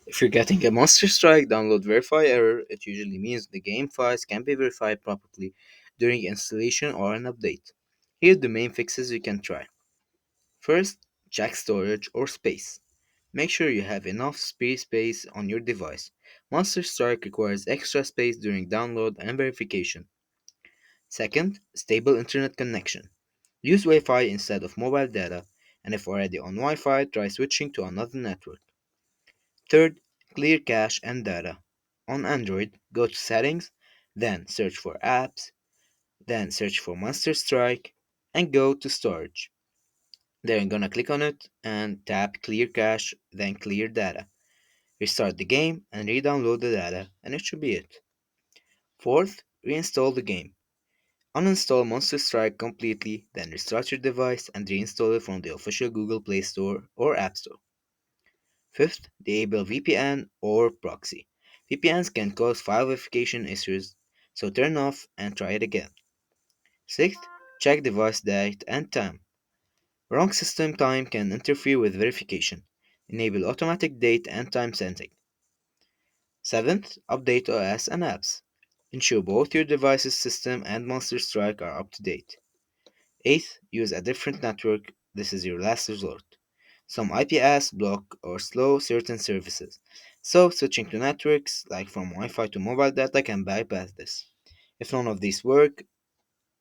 If you're getting a Monster Strike download verify error, it usually means the game files can be verified properly during installation or an update. Here are the main fixes you can try. First, check storage or space. Make sure you have enough spare space on your device. Monster Strike requires extra space during download and verification. Second, stable internet connection. Use Wi Fi instead of mobile data, and if already on Wi Fi, try switching to another network. Third, clear cache and data. On Android, go to Settings, then search for Apps, then search for Monster Strike, and go to Storage. Then you're gonna click on it and tap Clear Cache, then Clear Data. Restart the game and re-download the data, and it should be it. Fourth, reinstall the game. Uninstall Monster Strike completely, then restart your device and reinstall it from the official Google Play Store or App Store. Fifth, disable VPN or proxy. VPNs can cause file verification issues, so turn off and try it again. Sixth, check device date and time. Wrong system time can interfere with verification. Enable automatic date and time setting. Seventh, update OS and apps. Ensure both your device's system and Monster Strike are up to date. Eighth, use a different network. This is your last resort. Some IPS block or slow certain services, so switching to networks like from Wi Fi to mobile data can bypass this. If none of these work,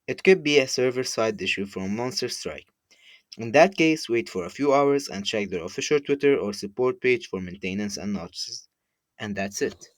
it could be a server side issue from Monster Strike. In that case, wait for a few hours and check their official Twitter or support page for maintenance and notices. And that's it.